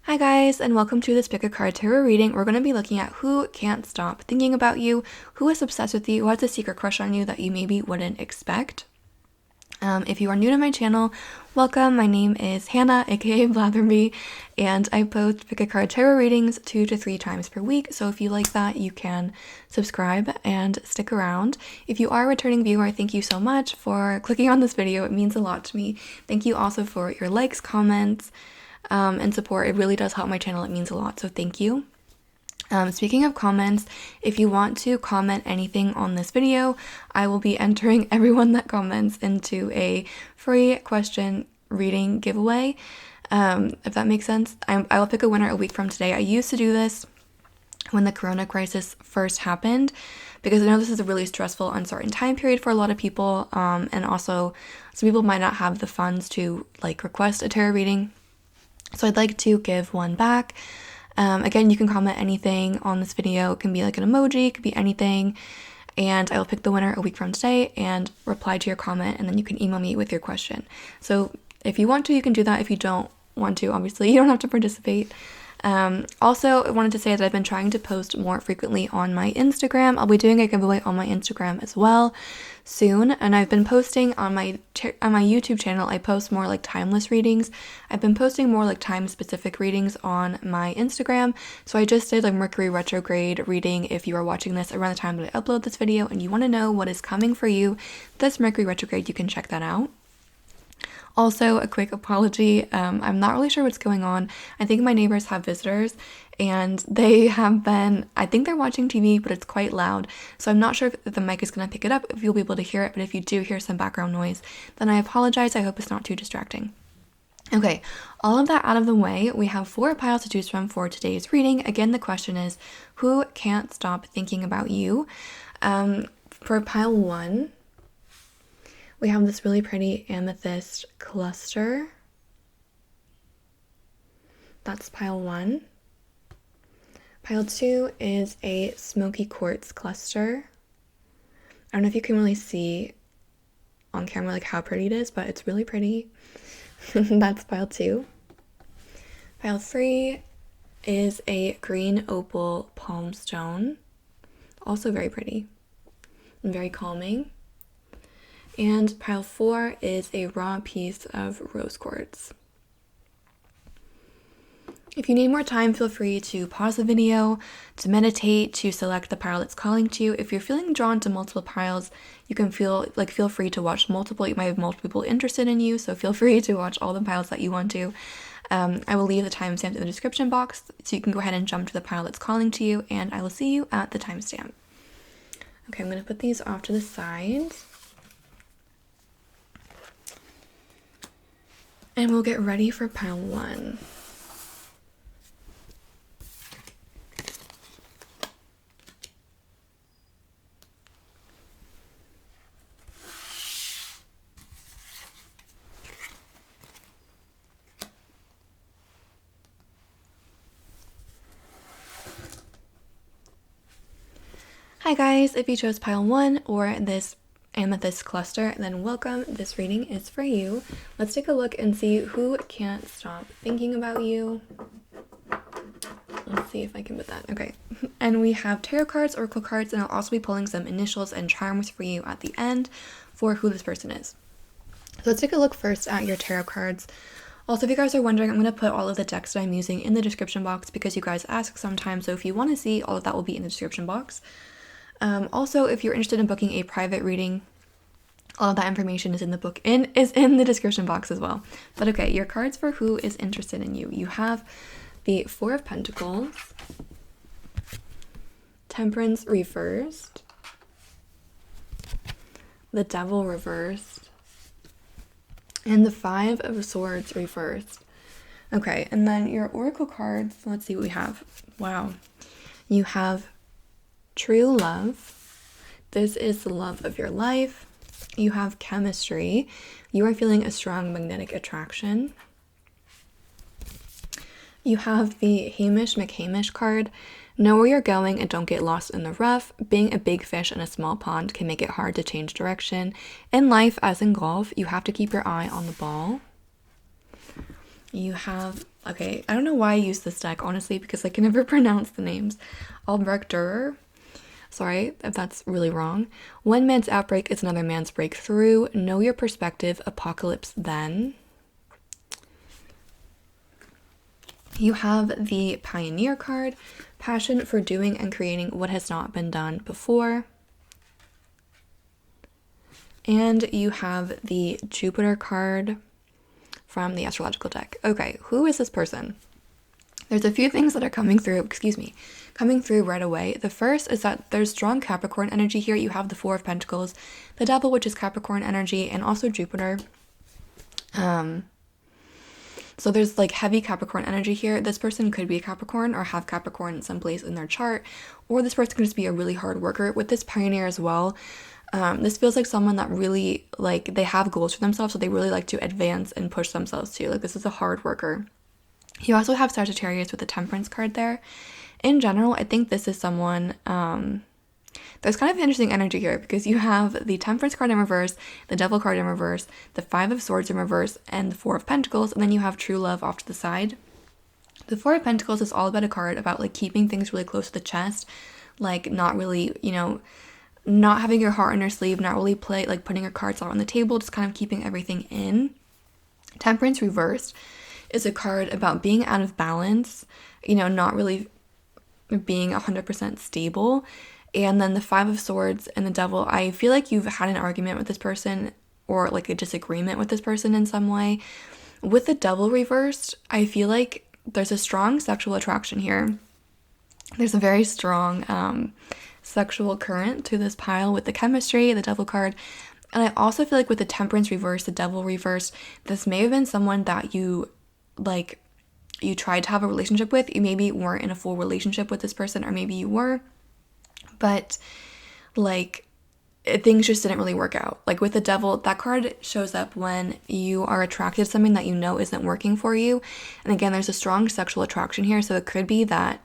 Hi guys, and welcome to this pick a card tarot reading. We're going to be looking at who can't stop thinking about you, who is obsessed with you, who has a secret crush on you that you maybe wouldn't expect. If you are new to my channel, welcome. My name is Hannah, aka Blatherbie, and I post pick a card tarot readings 2 to 3 times per week. So if you like that, you can subscribe and stick around. If you are a returning viewer, thank you so much for clicking on this video. It means a lot to me. Thank you also for your likes, comments, and support. It really does help my channel. It means a lot, so thank you. Speaking of comments, if you want to comment anything on this video, I will be entering everyone that comments into a free question reading giveaway, if that makes sense. I will pick a winner a week from today. I used to do this when the corona crisis first happened, because I know this is a really stressful, uncertain time period for a lot of people, and also some people might not have the funds to request a tarot reading. So I'd like to give one back. Again, you can comment anything on this video. It can be like an emoji, it could be anything. And I will pick the winner a week from today and reply to your comment, and then you can email me with your question. So if you want to, you can do that. If you don't want to, obviously, you don't have to participate. Also, I wanted to say that I've been trying to post more frequently on my Instagram. I'll be doing a giveaway on my Instagram as well soon, and I've been posting on my YouTube channel. I post more timeless readings. I've been posting more time-specific readings on my Instagram. So I just did Mercury retrograde reading. If you are watching this around the time that I upload this video and you want to know what is coming for you this Mercury retrograde, you can check that out. Also, a quick apology. I'm not really sure what's going on. I think my neighbors have visitors, and they have been, I think they're watching TV, but it's quite loud. So I'm not sure if the mic is going to pick it up, if you'll be able to hear it, but if you do hear some background noise, then I apologize. I hope it's not too distracting. Okay, all of that out of the way, we have 4 piles to choose from for today's reading. Again, the question is, who can't stop thinking about you? For pile 1, we have this really pretty amethyst cluster. That's pile 1. Pile 2 is a smoky quartz cluster. I don't know if you can really see on camera how pretty it is, but it's really pretty. That's pile 2. Pile 3 is a green opal palm stone. Also very pretty and very calming. And pile 4 is a raw piece of rose quartz. If you need more time, feel free to pause the video, to meditate, to select the pile that's calling to you. If you're feeling drawn to multiple piles, you can feel free to watch multiple. You might have multiple people interested in you, so feel free to watch all the piles that you want to. I will leave the timestamp in the description box, so you can go ahead and jump to the pile that's calling to you, and I will see you at the timestamp. Okay, I'm going to put these off to the side. And we'll get ready for pile 1. Hi guys, if you chose pile 1 or this amethyst cluster, then welcome. This reading is for you. Let's take a look and see who can't stop thinking about you. Let's see if I can put that. Okay. And we have tarot cards, oracle cards, and I'll also be pulling some initials and charms for you at the end for who this person is. So let's take a look first at your tarot cards. Also, if you guys are wondering, I'm going to put all of the decks that I'm using in the description box because you guys ask sometimes. So if you want to see, all of that will be in the description box. Also, if you're interested in booking a private reading, all of that information is in the description box as well. But okay, your cards for who is interested in you. You have the 4 of Pentacles, Temperance reversed, the Devil reversed, and the 5 of Swords reversed. Okay, and then your oracle cards, let's see what we have. Wow. You have True Love. This is the love of your life. You have Chemistry. You are feeling a strong magnetic attraction. You have the Hamish McHamish card. Know where you're going and don't get lost in the rough. Being a big fish in a small pond can make it hard to change direction. In life, as in golf, you have to keep your eye on the ball. You have Okay, I don't know why I use this deck, honestly, because I can never pronounce the names. Albrecht. Sorry if that's really wrong. One man's outbreak is another man's breakthrough. Know your perspective. Apocalypse then. You have the Pioneer card. Passion for doing and creating what has not been done before. And you have the Jupiter card from the astrological deck. Okay, who is this person? There's a few things that are coming through right away. The first is that there's strong Capricorn energy here. You have the Four of Pentacles, the Devil, which is Capricorn energy, and also Jupiter. So there's like heavy Capricorn energy here. This person could be a Capricorn or have Capricorn someplace in their chart, or this person could just be a really hard worker. With this Pioneer as well, this feels like someone that really, like, they have goals for themselves, so they really like to advance and push themselves too. Like, this is a hard worker. You also have Sagittarius with the Temperance card there. In general, I think this is someone, there's kind of interesting energy here because you have the Temperance card in reverse, the Devil card in reverse, the Five of Swords in reverse, and the Four of Pentacles, and then you have True Love off to the side. The Four of Pentacles is all about a card about, like, keeping things really close to the chest, like, not really, you know, not having your heart on your sleeve, not really putting your cards out on the table, just kind of keeping everything in. Temperance reversed is a card about being out of balance, you know, not really being 100% stable. And then the Five of Swords and the Devil, I feel like you've had an argument with this person or like a disagreement with this person in some way. With the Devil reversed, I feel like there's a strong sexual attraction here. There's a very strong sexual current to this pile with the chemistry, the Devil card. And I also feel like with the Temperance reversed, the Devil reversed, this may have been someone that you tried to have a relationship with. You maybe weren't in a full relationship with this person, or maybe you were, but like things just didn't really work out. Like with the Devil, that card shows up when you are attracted to something that you know isn't working for you. And again, there's a strong sexual attraction here, so it could be that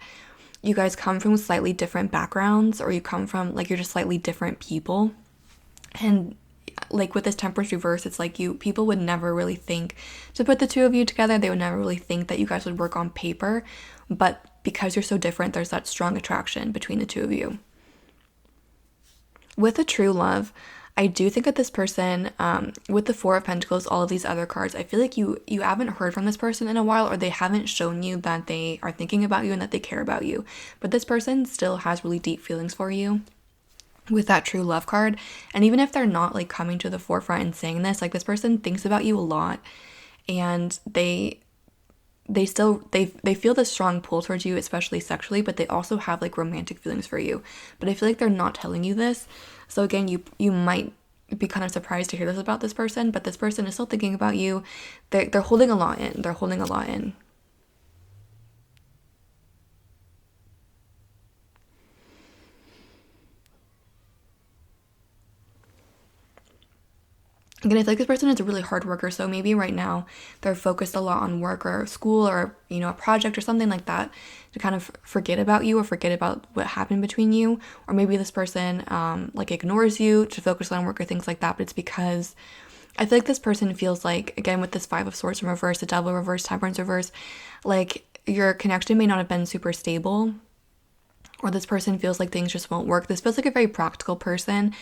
you guys come from slightly different backgrounds, or you come from, like, you're just slightly different people. And like with this Temperance reverse, it's like people would never really think to put the two of you together. They would never really think that you guys would work on paper, but because you're so different, there's that strong attraction between the two of you. With a True Love, I do think that this person, with the Four of Pentacles, all of these other cards, I feel like you haven't heard from this person in a while, or they haven't shown you that they are thinking about you and that they care about you. But this person still has really deep feelings for you with that True Love card. And even if they're not like coming to the forefront and saying this, like, this person thinks about you a lot, and they feel this strong pull towards you, especially sexually, but they also have like romantic feelings for you. But I feel like they're not telling you this. So again, you might be kind of surprised to hear this about this person, but this person is still thinking about you. They're holding a lot in. They're holding a lot in. Again, I feel like this person is a really hard worker, so maybe right now they're focused a lot on work or school or, you know, a project or something like that to kind of forget about you or forget about what happened between you. Or maybe this person like ignores you to focus on work or things like that, but it's because I feel like this person feels like, again, with this Five of Swords in reverse, the Devil reverse, Temperance reverse, like your connection may not have been super stable, or this person feels like things just won't work. This feels like a very practical person,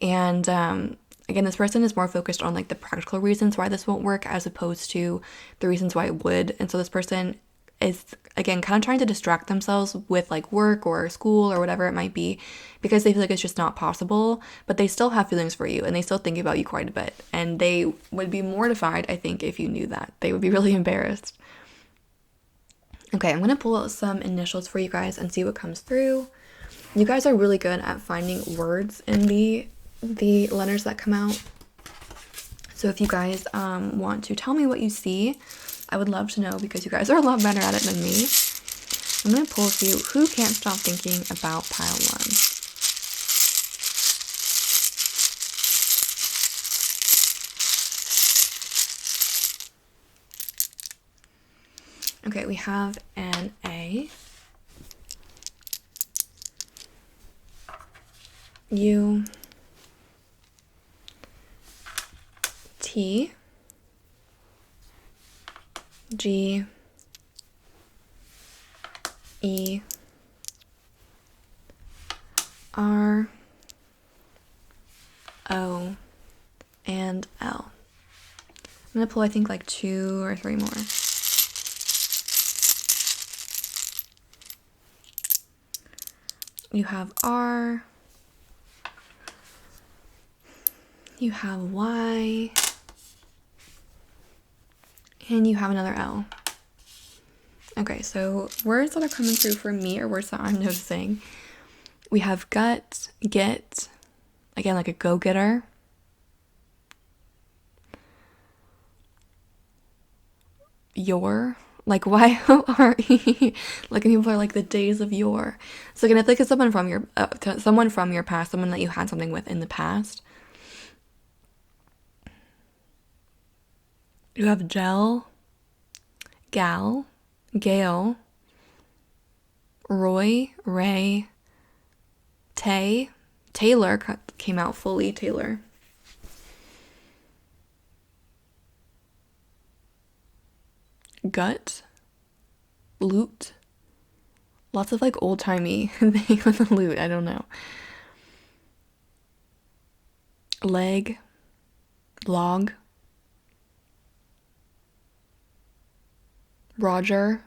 and again, this person is more focused on like the practical reasons why this won't work as opposed to the reasons why it would. And so this person is, again, kind of trying to distract themselves with like work or school or whatever it might be, because they feel like it's just not possible, but they still have feelings for you and they still think about you quite a bit. And they would be mortified, I think, if you knew that. They would be really embarrassed. Okay, I'm going to pull out some initials for you guys and see what comes through. You guys are really good at finding words in the letters that come out. So if you guys want to tell me what you see, I would love to know, because you guys are a lot better at it than me. I'm going to pull a few. Who can't stop thinking about pile one? Okay, we have an A, U, T, G, E, R, O, and L. I'm going to pull, I think, like 2 or 3 more. You have R, you have Y, and you have another L. Okay, so words that are coming through for me are words that I'm noticing. We have gut, get, again, like a go-getter. Your, like Y-O-R-E. Like people are like the days of yore. So again, I think it's someone from your past, someone that you had something with in the past. You have gel, gal, Gail, Roy, Ray, Taylor came out fully, Taylor. Gut, loot, lots of like old-timey thing with the loot, I don't know. Leg, log, Roger.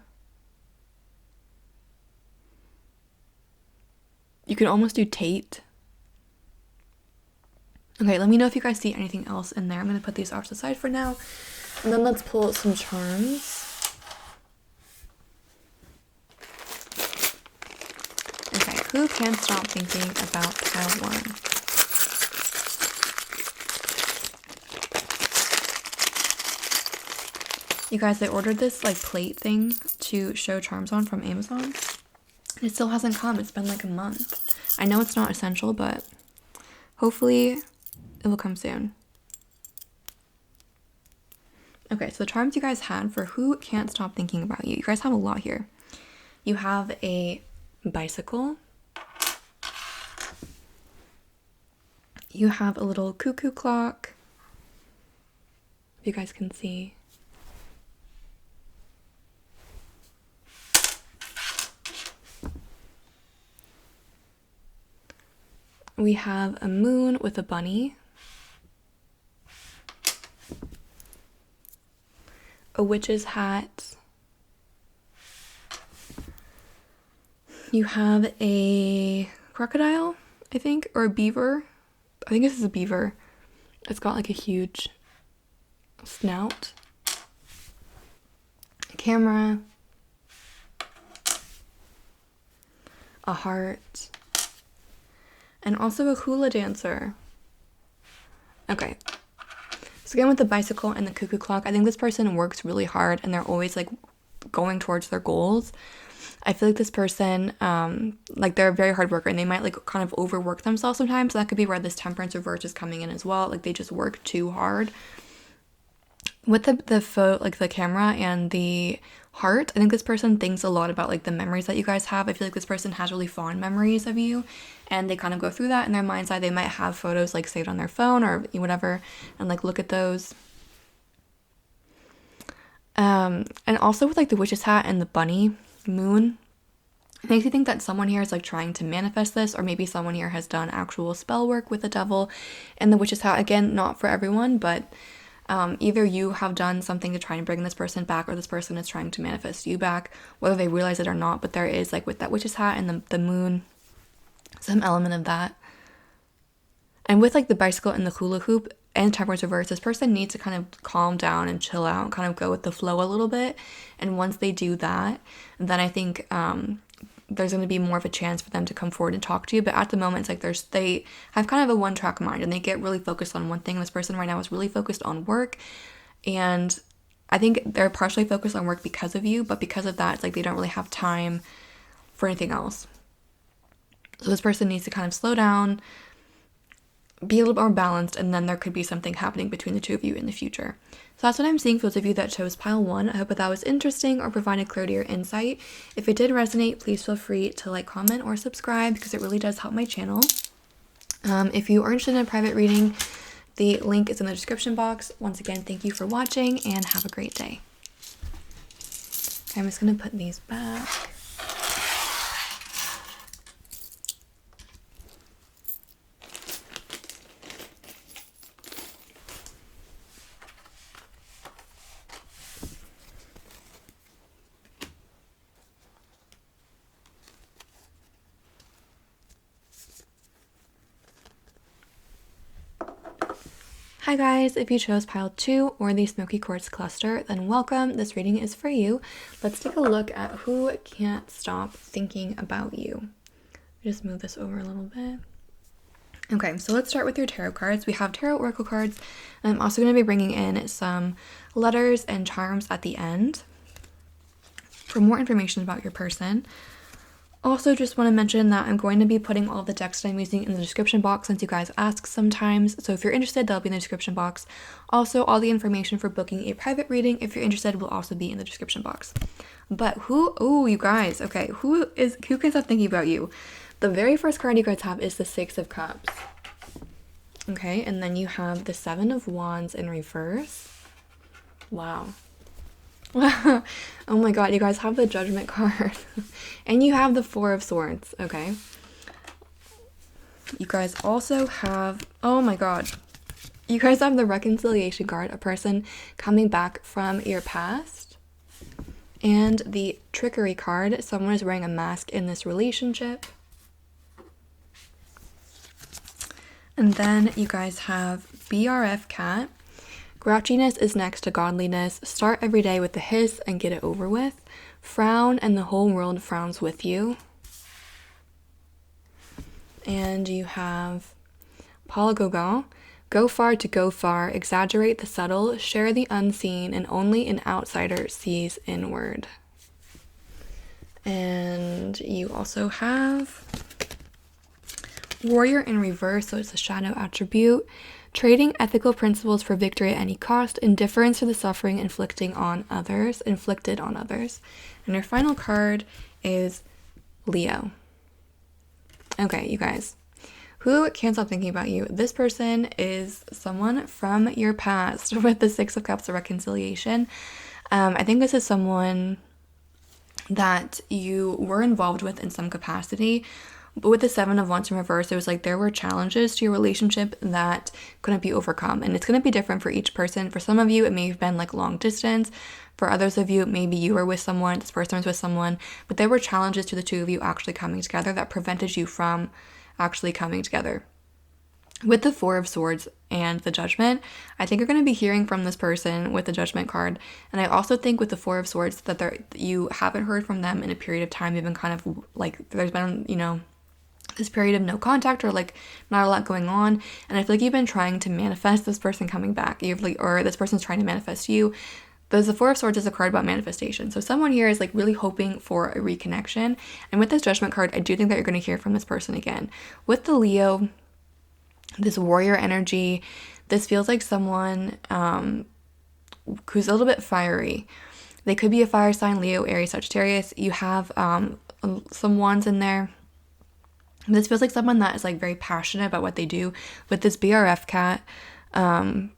You can almost do Tate. Okay, let me know if you guys see anything else in there. I'm going to put these off to the side for now. And then let's pull some charms. Okay, who can't stop thinking about pile 1? You guys, I ordered this like plate thing to show charms on from Amazon. It still hasn't come. It's been like a month. I know it's not essential, but hopefully it will come soon. Okay, so the charms you guys had for who can't stop thinking about you. You guys have a lot here. You have a bicycle. You have a little cuckoo clock. If you guys can see. We have a moon with a bunny. A witch's hat. You have a crocodile, I think, or a beaver. I think this is a beaver. It's got like a huge snout. A camera. A heart. And also a hula dancer. Okay. So again, with the bicycle and the cuckoo clock, I think this person works really hard and they're always like going towards their goals. I feel like this person, like they're a very hard worker and they might like kind of overwork themselves sometimes. So that could be where this temperance reverse is coming in as well. Like they just work too hard. With the camera and the heart, I think this person thinks a lot about like the memories that you guys have. I feel like this person has really fond memories of you and they kind of go through that in their mind's eye. They might have photos like saved on their phone or whatever and like look at those. And also with like the witch's hat and the bunny moon, it makes you think that someone here is like trying to manifest this, or maybe someone here has done actual spell work with the devil and the witch's hat. Again, not for everyone, but either you have done something to try and bring this person back or this person is trying to manifest you back, whether they realize it or not. But there is like with that witch's hat and the moon, some element of that. And with like the bicycle and the hula hoop and temperance reverse, this person needs to kind of calm down and chill out and kind of go with the flow a little bit. And once they do that, then I think there's going to be more of a chance for them to come forward and talk to you. But at the moment, it's like they have kind of a one-track mind and they get really focused on one thing. This person right now is really focused on work, and I think they're partially focused on work because of you, but because of that, it's like they don't really have time for anything else. So this person needs to kind of slow down, be a little more balanced, and then there could be something happening between the two of you in the future. So that's what I'm seeing for those of you that chose pile 1. I hope that was interesting or provided clarity or insight. If it did resonate, please feel free to like, comment, or subscribe because it really does help my channel. If you are interested in a private reading, the link is in the description box. Once again, thank you for watching and have a great day. Okay, I'm just going to put these back. Hi guys, if you chose pile 2 or the smoky quartz cluster, then welcome. This reading is for you. Let's take a look at who can't stop thinking about you. Just move this over a little bit. Okay, so let's start with your tarot cards. We have tarot oracle cards. I'm also going to be bringing in some letters and charms at the end for more information about your person. Also, just want to mention that I'm going to be putting all the decks that I'm using in the description box since you guys ask sometimes. So if you're interested, they'll be in the description box. Also, all the information for booking a private reading, if you're interested, will also be in the description box. But you guys, okay, who can stop thinking about you? The very first card you guys have is the Six of Cups. Okay, and then you have the Seven of Wands in reverse. Wow. Oh my god, you guys have the Judgment card. And you have the Four of Swords, okay? You guys also have, oh my god. You guys have the Reconciliation card, a person coming back from your past. And the Trickery card, someone is wearing a mask in this relationship. And then you guys have BRF cat. Grouchiness is next to godliness. Start every day with the hiss and get it over with. Frown and the whole world frowns with you. And you have Paul Gauguin. Go far to go far. Exaggerate the subtle. Share the unseen. And only an outsider sees inward. And you also have Warrior in reverse, so it's a shadow attribute. Trading ethical principles for victory at any cost. Indifference to the suffering inflicted on others. And your final card is Leo. Okay, you guys. Who can't stop thinking about you? This person is someone from your past with the Six of Cups of reconciliation. I think this is someone that you were involved with in some capacity. But with the Seven of Wands in reverse, it was like there were challenges to your relationship that couldn't be overcome. And it's going to be different for each person. For some of you, it may have been like long distance. For others of you, maybe you were with someone, this person was with someone. But there were challenges to the two of you actually coming together that prevented you from actually coming together. With the Four of Swords and the Judgment, I think you're going to be hearing from this person with the Judgment card. And I also think with the Four of Swords that you haven't heard from them in a period of time. You've been kind of like, there's been, this period of no contact or like not a lot going on, and I feel like you've been trying to manifest this person coming back, or this person's trying to manifest you. The Four of Swords is a card about manifestation, so someone here is like really hoping for a reconnection. And with this Judgment card, I do think that you're going to hear from this person again. With the Leo, this warrior energy, this feels like someone who's a little bit fiery. They could be a fire sign, Leo, Aries, Sagittarius. You have some wands in there. This feels like someone that is like very passionate about what they do. With this BRF cat, where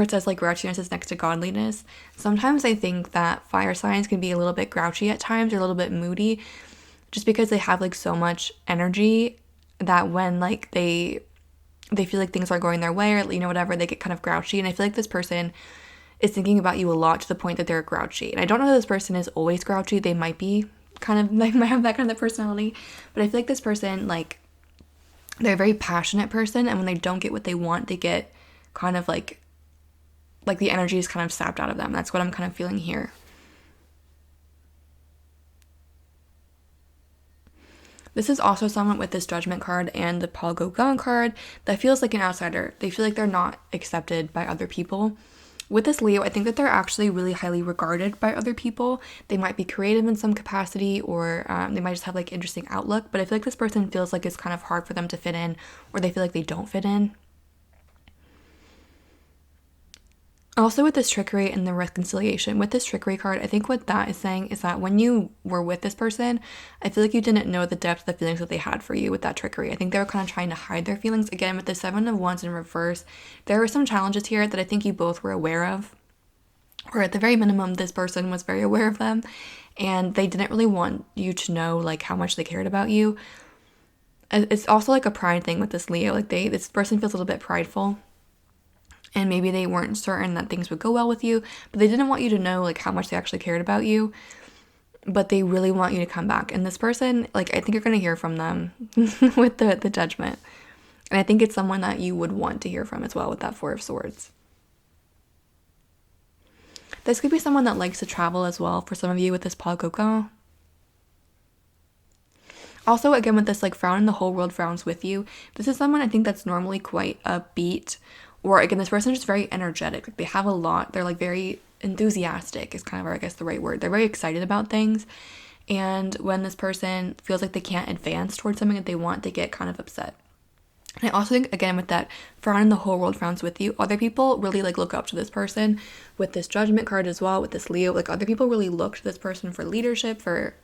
it says like grouchiness is next to godliness. Sometimes I think that fire signs can be a little bit grouchy at times or a little bit moody, just because they have like so much energy that when like they feel like things are going their way or whatever, they get kind of grouchy. And I feel like this person is thinking about you a lot to the point that they're grouchy. And I don't know that this person is always grouchy. They might be might have that kind of personality, but I feel like this person, like, they're a very passionate person, and when they don't get what they want, they get kind of like the energy is kind of sapped out of them. That's what I'm kind of feeling here. This is also someone with this Judgment card and the Paul Gauguin card that feels like an outsider. They feel like they're not accepted by other people. With this Leo, I think that they're actually really highly regarded by other people. They might be creative in some capacity, or they might just have like interesting outlook, but I feel like this person feels like it's kind of hard for them to fit in, or they feel like they don't fit in. Also with this Trickery and the Reconciliation, with this Trickery card, I think what that is saying is that when you were with this person, I feel like you didn't know the depth of the feelings that they had for you with that Trickery. I think they were kind of trying to hide their feelings. Again, with the Seven of Wands in reverse, there were some challenges here that I think you both were aware of, or at the very minimum, this person was very aware of them, and they didn't really want you to know like how much they cared about you. It's also like a pride thing with this Leo. Like this person feels a little bit prideful. And maybe they weren't certain that things would go well with you, but they didn't want you to know like how much they actually cared about you. But they really want you to come back. And this person, like, I think you're going to hear from them with the Judgment. And I think it's someone that you would want to hear from as well with that Four of Swords. This could be someone that likes to travel as well for some of you with this Paul Coco. Also, again, with this like frown and the whole world frowns with you, this is someone I think that's normally quite upbeat, or again, this person is just very energetic. Like they have a lot, they're like very enthusiastic is kind of, I guess, the right word. They're very excited about things. And when this person feels like they can't advance towards something that they want, they get kind of upset. And I also think, again, with that frown and the whole world frowns with you, other people really like look up to this person with this Judgment card as well, with this Leo. Like other people really look to this person for leadership, for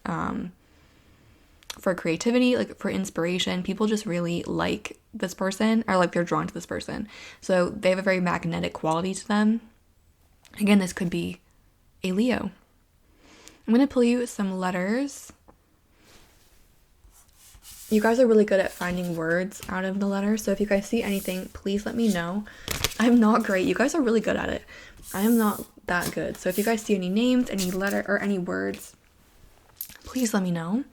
creativity, like for inspiration. People just really like this person, or like they're drawn to this person. So they have a very magnetic quality to them. Again, this could be a Leo. I'm going to pull you some letters. You guys are really good at finding words out of the letters, so if you guys see anything, please let me know. I'm not great. You guys are really good at it. I am not that good. So if you guys see any names, any letter, or any words, please let me know.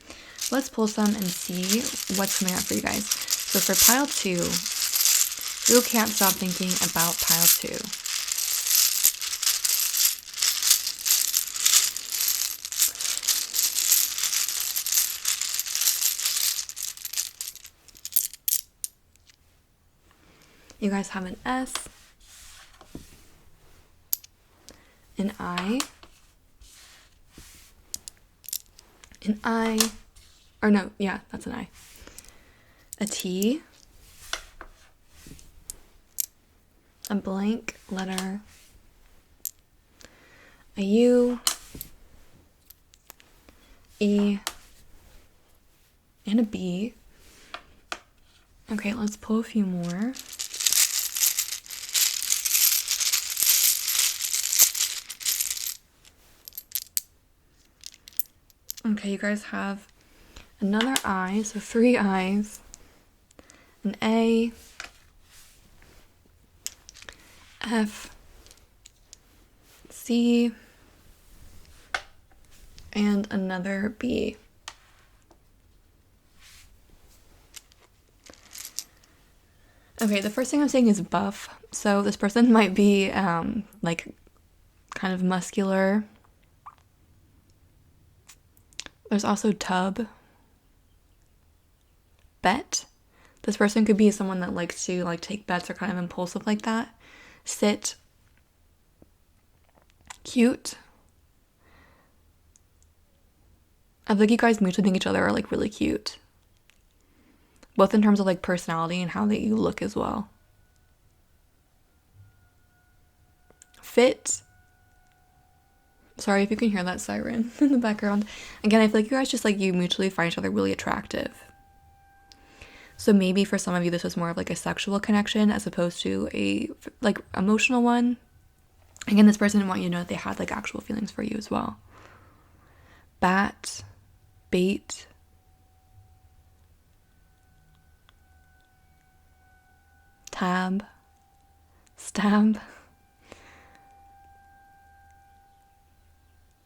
Let's pull some and see what's coming up for you guys. So for pile 2, who can't stop thinking about pile 2? You guys have an S, an I, or no, yeah, that's an I, a T, a blank letter, a U, E, and a B. Okay, let's pull a few more. Okay, you guys have another I, so 3 I's, an A, F, C, and another B. Okay, the first thing I'm saying is buff. So this person might be like kind of muscular. There's also tub. Bet. This person could be someone that likes to like take bets or kind of impulsive like that. Sit. Cute. I feel like you guys mutually think each other are like really cute. Both in terms of like personality and how that you look as well. Fit. Sorry if you can hear that siren in the background. Again, I feel like you guys just like you mutually find each other really attractive. So maybe for some of you this was more of like a sexual connection as opposed to a like emotional one. Again, this person didn't want you to know that they had like actual feelings for you as well. Bat, bait, tab, stab,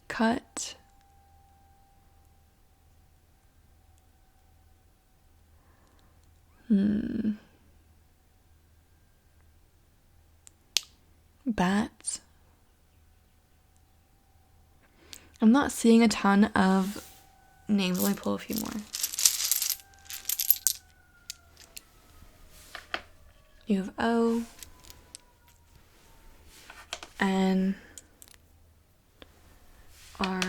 cut, bat. I'm not seeing a ton of names. Let me pull a few more. You have O, N, R,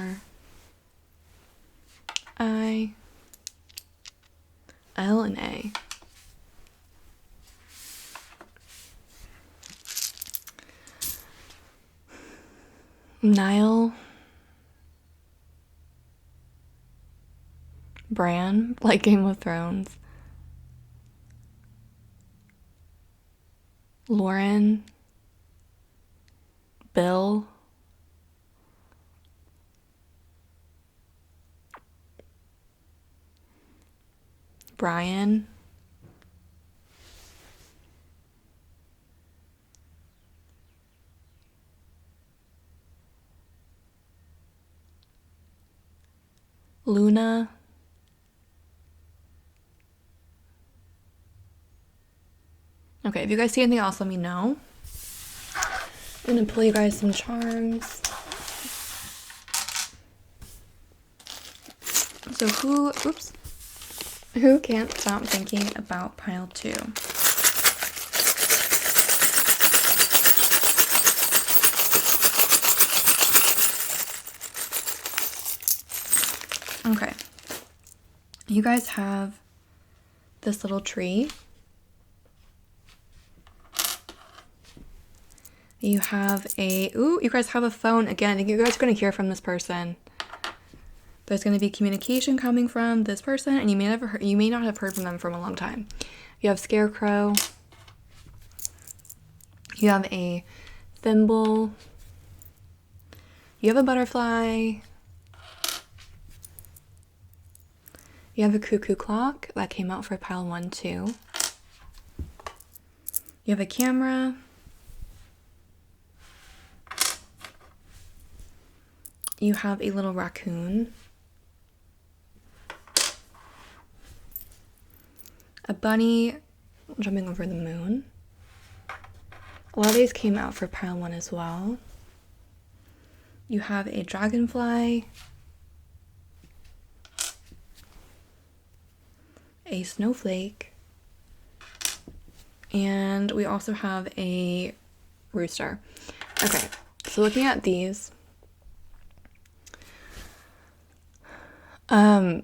I, L, and A. Nile, Bran, like Game of Thrones. Lauren, Bill, Brian, Luna, Okay, if you guys see anything else, let me know. I'm gonna pull you guys some charms. So who can't stop thinking about pile 2? Okay, you guys have this little tree. You have you guys have a phone. Again, I think you guys are going to hear from this person. There's going to be communication coming from this person, and you may not have heard from them for a long time. You have scarecrow. You have a thimble. You have a butterfly. You have a cuckoo clock that came out for pile 1, too. You have a camera. You have a little raccoon. A bunny jumping over the moon. A lot of these came out for pile 1 as well. You have a dragonfly. A snowflake. And we also have a rooster. Okay, so looking at these.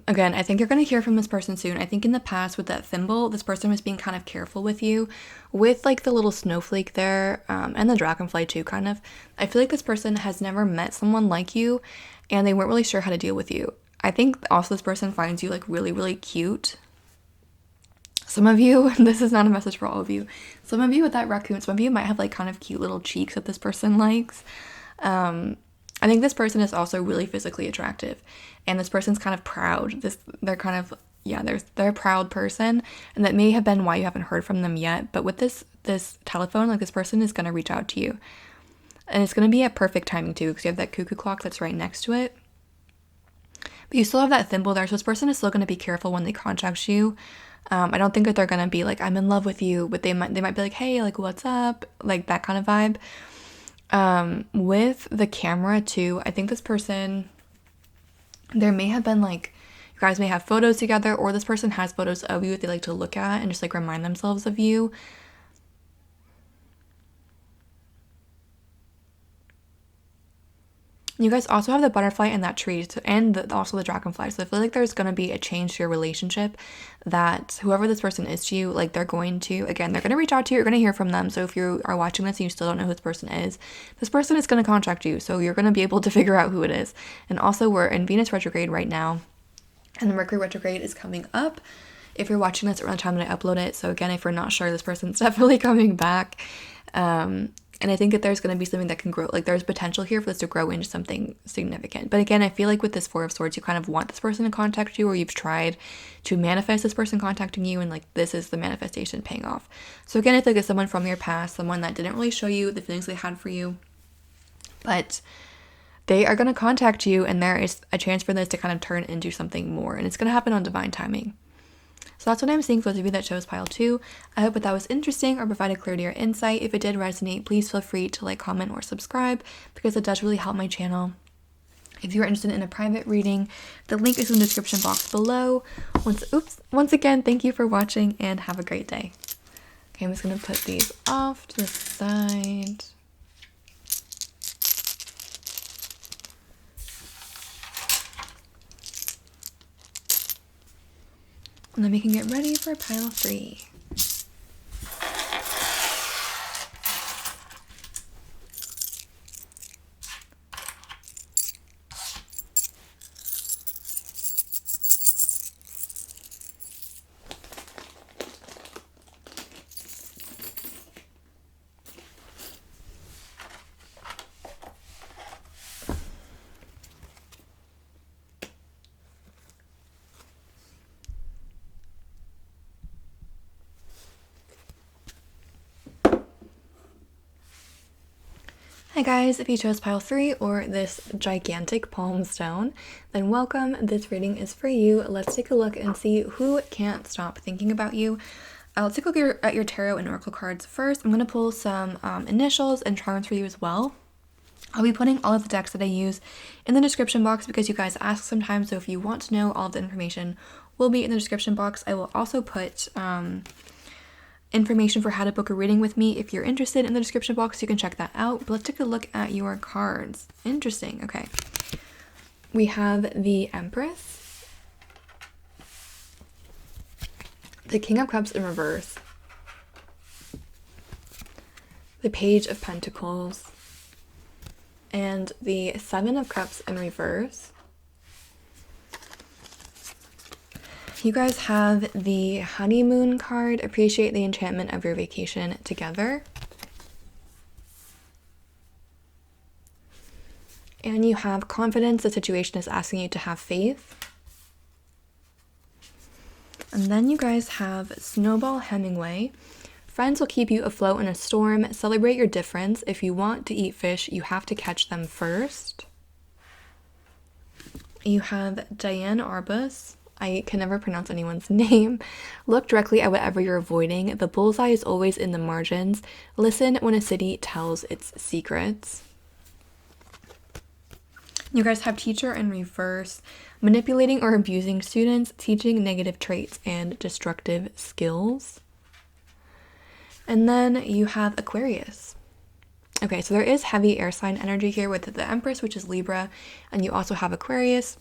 Again, I think you're going to hear from this person soon. I think in the past with that thimble, this person was being kind of careful with you with like the little snowflake there, and the dragonfly too, kind of. I feel like this person has never met someone like you and they weren't really sure how to deal with you. I think also this person finds you like really, really cute. Some of you, this is not a message for all of you. Some of you with that raccoon, some of you might have like kind of cute little cheeks that this person likes. I think this person is also really physically attractive, and this person's kind of proud. They're kind of, yeah, they're a proud person, and that may have been why you haven't heard from them yet. But with this telephone, like this person is going to reach out to you, and it's going to be at perfect timing too, because you have that cuckoo clock that's right next to it. But you still have that thimble there, so this person is still going to be careful when they contact you. I don't think that they're going to be like, I'm in love with you, but they might be like, hey, like, what's up? Like that kind of vibe. With the camera too, I think this person, there may have been like, you guys may have photos together, or this person has photos of you that they like to look at and just like remind themselves of you. You guys also have the butterfly and that tree, and also the dragonfly. So I feel like there's going to be a change to your relationship, that whoever this person is to you, like they're going to reach out to you. You're going to hear from them. So if you are watching this and you still don't know who this person is going to contact you. So you're going to be able to figure out who it is. And also we're in Venus retrograde right now, and the Mercury retrograde is coming up if you're watching this around the time that I upload it. So again, if you're not sure, this person's definitely coming back. And I think that there's going to be something that can grow, like there's potential here for this to grow into something significant. But again, I feel like with this Four of Swords, you kind of want this person to contact you, or you've tried to manifest this person contacting you, and like this is the manifestation paying off. So again, I feel like it's someone from your past, someone that didn't really show you the feelings they had for you, but they are going to contact you, and there is a chance for this to kind of turn into something more, and it's going to happen on divine timing. So that's what I'm seeing for those of you that chose pile 2. I hope that was interesting or provided clarity or insight. If it did resonate, please feel free to like, comment, or subscribe, because it does really help my channel. If you are interested in a private reading, the link is in the description box below. Once again, thank you for watching and have a great day. Okay, I'm just going to put these off to the side. And then we can get ready for pile 3. Hi guys, if you chose pile 3 or this gigantic palm stone, then welcome. This reading is for you. Let's take a look and see who can't stop thinking about you. Let's take a look at your tarot and oracle cards first. I'm going to pull some initials and charms for you as well. I'll be putting all of the decks that I use in the description box because you guys ask sometimes, so if you want to know, all of the information will be in the description box. I will also put information for how to book a reading with me if you're interested in the description box. You can check that out. But let's take a look at your cards. Interesting. Okay. We have the Empress, the King of Cups in reverse, the Page of Pentacles, and the Seven of Cups in reverse. You guys have the Honeymoon card. Appreciate the enchantment of your vacation together. And you have Confidence. The situation is asking you to have faith. And then you guys have Snowball Hemingway. Friends will keep you afloat in a storm. Celebrate your difference. If you want to eat fish, you have to catch them first. You have Diane Arbus. I can never pronounce anyone's name. Look directly at whatever you're avoiding. The bullseye is always in the margins. Listen when a city tells its secrets. You guys have Teacher in reverse. Manipulating or abusing students, teaching negative traits and destructive skills. And then you have Aquarius. Okay, so there is heavy air sign energy here with the Empress, which is Libra, and you also have Aquarius.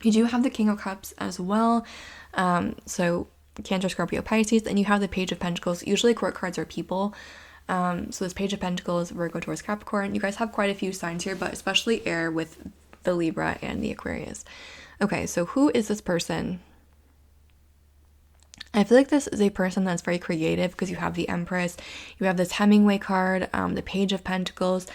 You do have the King of Cups as well, so Cancer, Scorpio, Pisces, and you have the Page of Pentacles. Usually court cards are people, so this Page of Pentacles, Virgo, Taurus, Capricorn. You guys have quite a few signs here, but especially air with the Libra and the Aquarius. Okay, so who is this person? I feel like this is a person that's very creative because you have the Empress, you have this Hemingway card, the Page of Pentacles,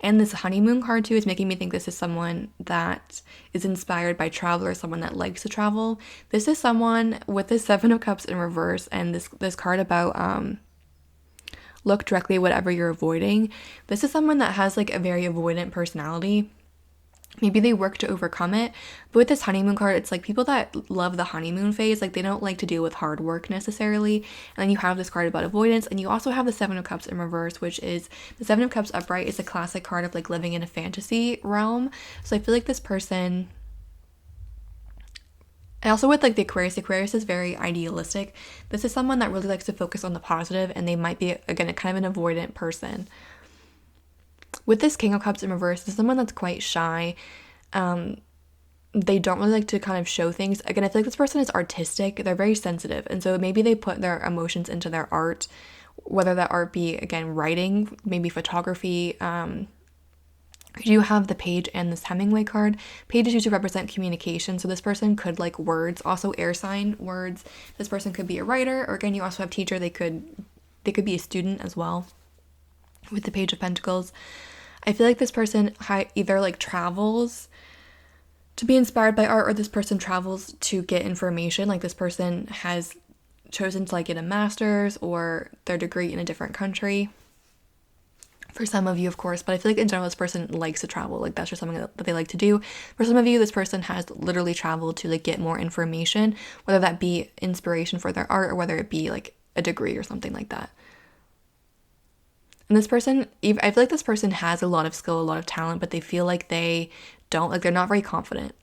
and this Honeymoon card too is making me think this is someone that is inspired by travel or someone that likes to travel. This is someone with the Seven of Cups in reverse and this card about look directly at whatever you're avoiding. This is someone that has like a very avoidant personality. Maybe they work to overcome it. But with this Honeymoon card, it's like people that love the honeymoon phase. Like they don't like to deal with hard work necessarily. And then you have this card about avoidance. And you also have the Seven of Cups in reverse, which is the Seven of Cups upright is a classic card of like living in a fantasy realm. So I feel like this person... And also with like the Aquarius is very idealistic. This is someone that really likes to focus on the positive, and they might be, again, a kind of an avoidant person. With this King of Cups in reverse, this is someone that's quite shy. They don't really like to kind of show things. Again, I feel like this person is artistic. They're very sensitive. And so maybe they put their emotions into their art, whether that art be, again, writing, maybe photography. You have the Page and this Hemingway card. Page is used to represent communication. So this person could like words, also air sign words. This person could be a writer, or again, you also have teacher. They could be a student as well. With the Page of Pentacles, I feel like this person either like travels to be inspired by art, or this person travels to get information. Like this person has chosen to like get a master's or their degree in a different country. For some of you, of course, but I feel like in general, this person likes to travel. Like that's just something that they like to do. For some of you, this person has literally traveled to like get more information, whether that be inspiration for their art or whether it be like a degree or something like that. And this person, I feel like this person has a lot of skill, a lot of talent, but they feel like they don't, like they're not very confident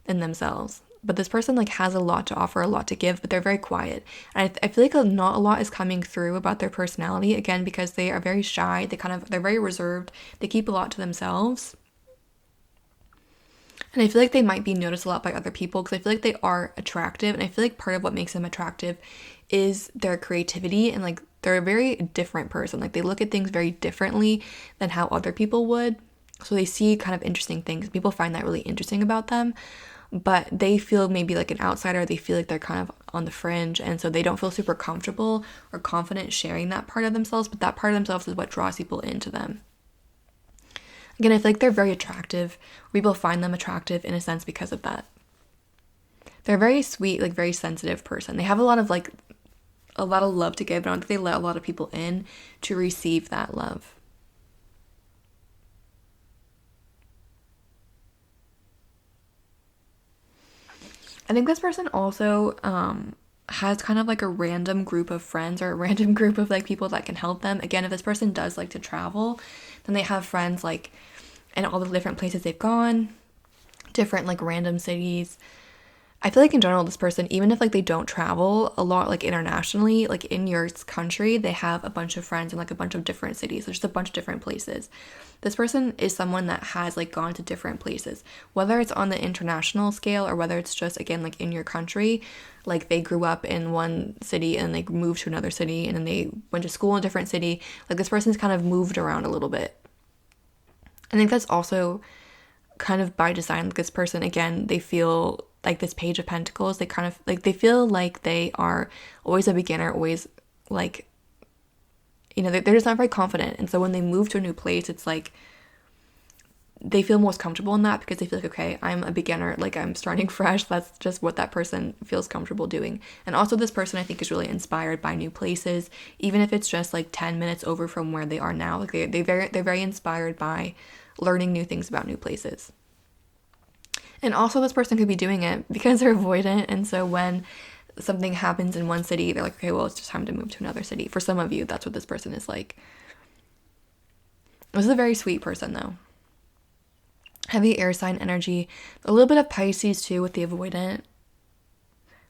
in themselves. But this person like has a lot to offer, a lot to give, but they're very quiet. And I feel like not a lot is coming through about their personality, again, because they are very shy. They're very reserved. They keep a lot to themselves. And I feel like they might be noticed a lot by other people because I feel like they are attractive. And I feel like part of what makes them attractive is their creativity, and like they're a very different person. Like they look at things very differently than how other people would. So they see kind of interesting things. People find that really interesting about them, but they feel maybe like an outsider. They feel like they're kind of on the fringe, and so they don't feel super comfortable or confident sharing that part of themselves, but that part of themselves is what draws people into them. Again, I feel like they're very attractive. People find them attractive in a sense because of that. They're a very sweet, like very sensitive person. They have a lot of love to give, but I don't think they let a lot of people in to receive that love. I think this person also has kind of like a random group of friends or a random group of like people that can help them. Again, if this person does like to travel, then they have friends like in all the different places they've gone, different like random cities. I feel like in general, this person, even if like they don't travel a lot like internationally, like in your country, they have a bunch of friends in like a bunch of different cities. There's just a bunch of different places. This person is someone that has like gone to different places, whether it's on the international scale or whether it's just again like in your country. Like they grew up in one city and like moved to another city and then they went to school in a different city. Like this person's kind of moved around a little bit. I think that's also kind of by design. Like this person, again, they feel like this Page of Pentacles, they kind of like they feel like they are always a beginner, always like, you know, they're just not very confident. And so when they move to a new place, it's like they feel most comfortable in that because they feel like, okay, I'm a beginner, like I'm starting fresh. That's just what that person feels comfortable doing. And also this person I think is really inspired by new places, even if it's just like 10 minutes over from where they are now. Like they're very inspired by learning new things about new places. And also this person could be doing it because they're avoidant, and so when something happens in one city, they're like, okay, well, it's just time to move to another city. For some of you, that's what this person is like. This is a very sweet person, though. Heavy air sign energy. A little bit of Pisces, too, with the avoidant.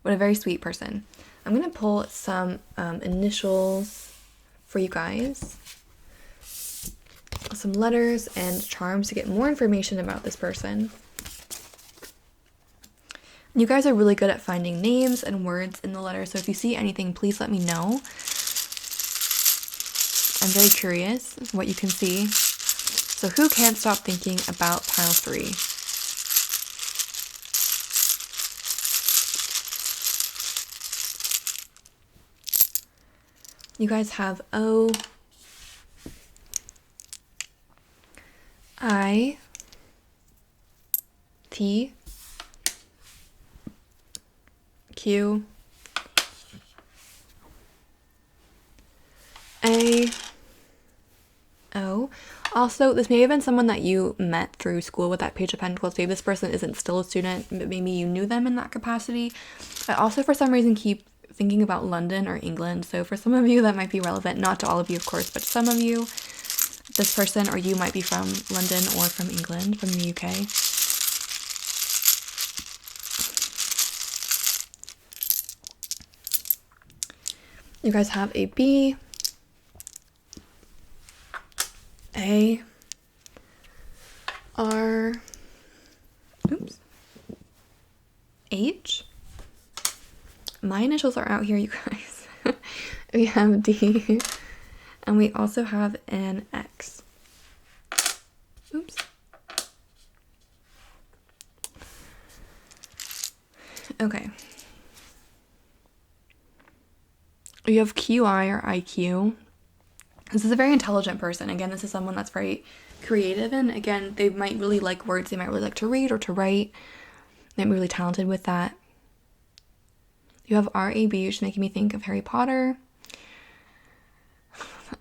But a very sweet person. I'm going to pull some initials for you guys. Some letters and charms to get more information about this person. You guys are really good at finding names and words in the letter, so if you see anything, please let me know. I'm very curious what you can see. So who can't stop thinking about pile 3? You guys have O, I, T, Q, A, O. Also, this may have been someone that you met through school with that Page of Pentacles. Maybe this person isn't still a student, but maybe you knew them in that capacity. I also, for some reason, keep thinking about London or England. So for some of you, that might be relevant. Not to all of you, of course, but some of you, this person or you might be from London or from England, from the UK. You guys have a B, A, R, oops, H. My initials are out here, you guys. We have D, and we also have an X. Oops. Okay. You have QI or IQ. This is a very intelligent person. Again, this is someone that's very creative, and again, they might really like words. They might really like to read or to write. They might be really talented with that. You have RAB, which is making me think of Harry Potter.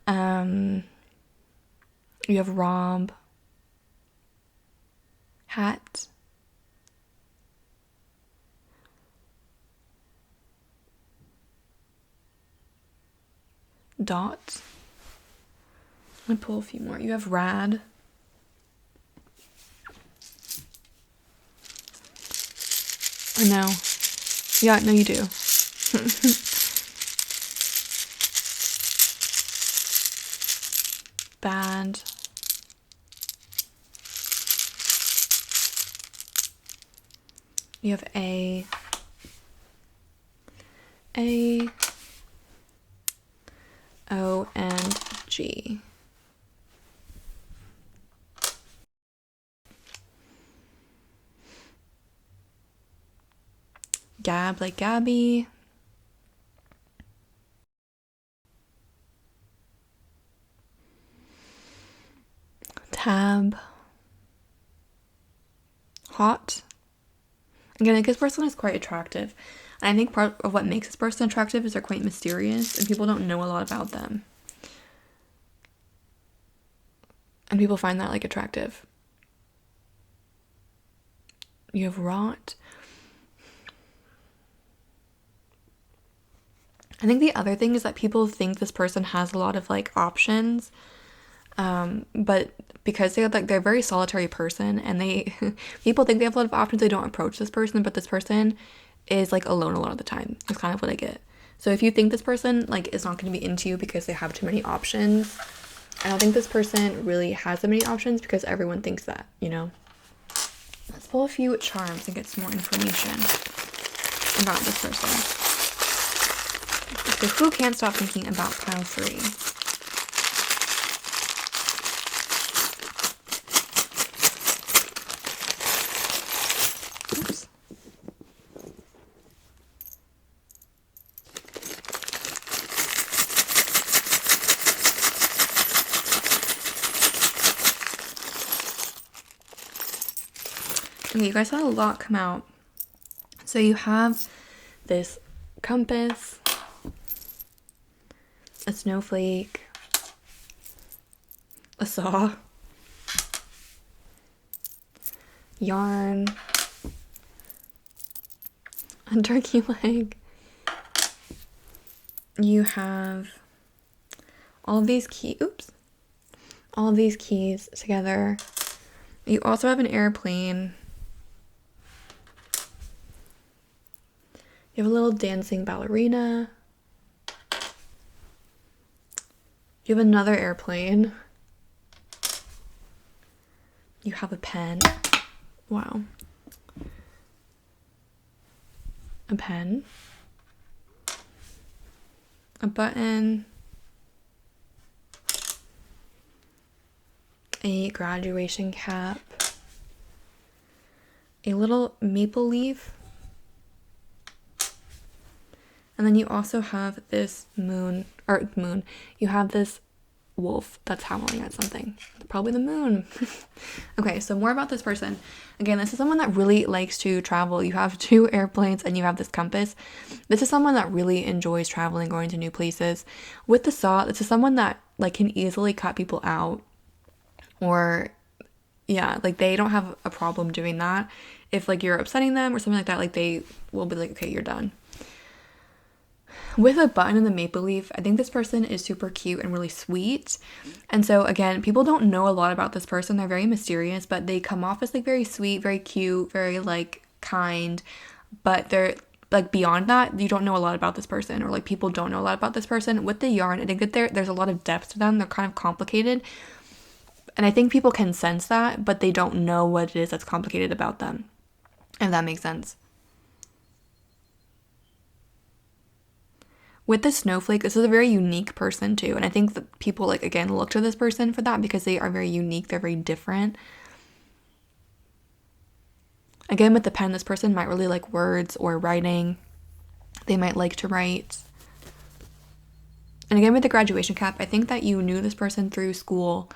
You have Rob, Hat, Dot. I'm gonna pull a few more. You have Rad, or no? Yeah, no, you do. Bad. You have A, O, and G. Gab, like Gabby. Tab. Hot. Again, like this person is quite attractive. And I think part of what makes this person attractive is they're quite mysterious and people don't know a lot about them. And people find that like attractive. You have Rot. I think the other thing is that people think this person has a lot of like options, but because they're a very solitary person, and they people think they have a lot of options, they don't approach this person, but this person is like alone a lot of the time. That's kind of what I get. So if you think this person like is not going to be into you because they have too many options, I don't think this person really has that many options, because everyone thinks that, you know. Let's pull a few charms and get some more information about this person. So who can't stop thinking about pile 3? Oops. Okay, you guys had a lot come out. So you have this compass, a snowflake, a saw, yarn, a turkey leg. You have all of these all of these keys together. You also have an airplane. You have a little dancing ballerina. You have another airplane. You have a pen. Wow. A pen. A button. A graduation cap. A little maple leaf. And then you also have this moon. You have this wolf that's howling at something. Probably the moon. Okay, so more about this person. Again, this is someone that really likes to travel. You have 2 airplanes and you have this compass. This is someone that really enjoys traveling, going to new places. With the saw, this is someone that like can easily cut people out, or yeah, like they don't have a problem doing that. If like you're upsetting them or something like that, like they will be like, okay, you're done. With a button and the maple leaf, I think this person is super cute and really sweet. And so again, people don't know a lot about this person. They're very mysterious, but they come off as like very sweet, very cute, very like kind. But they're like beyond that, you don't know a lot about this person, or like people don't know a lot about this person. With the yarn, I think that there's a lot of depth to them. They're kind of complicated. And I think people can sense that, but they don't know what it is that's complicated about them, if that makes sense. With the snowflake, this is a very unique person too. And I think that people like, again, look to this person for that because they are very unique. They're very different. Again, with the pen, this person might really like words or writing. They might like to write. And again, with the graduation cap, I think that you knew this person through school.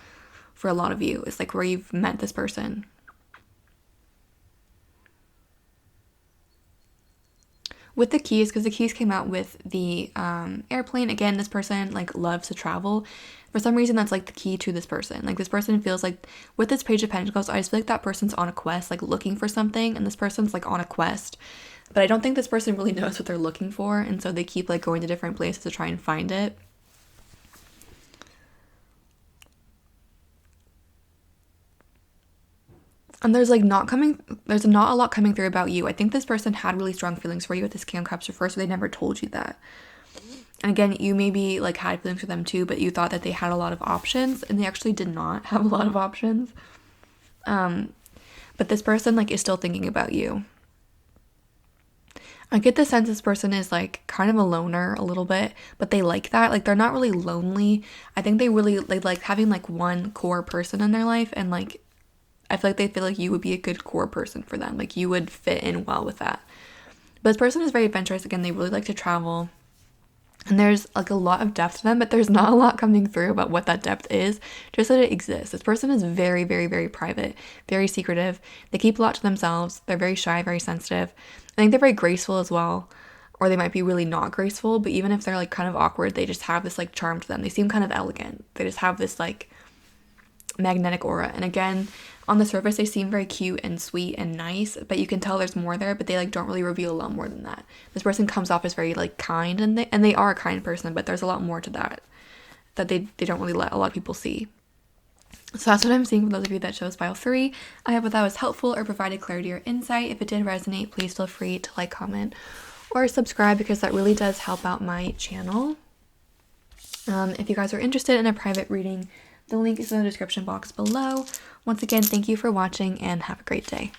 For a lot of you, it's like where you've met this person. With the keys, because the keys came out with the airplane, again, this person like loves to travel. For some reason, that's like the key to this person. Like this person feels like, with this Page of Pentacles, I just feel like that person's on a quest, like looking for something, and this person's like on a quest. But I don't think this person really knows what they're looking for, and so they keep like going to different places to try and find it. And there's not a lot coming through about you. I think this person had really strong feelings for you with this King of Cups reversed, so they never told you that. And again, you maybe like had feelings for them too, but you thought that they had a lot of options, and they actually did not have a lot of options. But this person like is still thinking about you. I get the sense this person is like kind of a loner a little bit, but they like that. Like they're not really lonely. I think they like having like one core person in their life, and like I feel like they feel like you would be a good core person for them. Like you would fit in well with that. But this person is very adventurous. Again, they really like to travel. And there's like a lot of depth to them, but there's not a lot coming through about what that depth is, just that it exists. This person is very, very, very private, very secretive. They keep a lot to themselves. They're very shy, very sensitive. I think they're very graceful as well. Or they might be really not graceful, but even if they're like kind of awkward, they just have this like charm to them. They seem kind of elegant. They just have this like, magnetic aura. And again, on the surface, they seem very cute and sweet and nice, but you can tell there's more there, but they like don't really reveal a lot more than that. This person comes off as very like kind, and they are a kind person, but there's a lot more to that they don't really let a lot of people see. So that's what I'm seeing for those of you that chose pile 3. I hope that was helpful or provided clarity or insight. If it did resonate, please feel free to like, comment, or subscribe, because that really does help out my channel. If you guys are interested in a private reading, the link is in the description box below. Once again, thank you for watching and have a great day.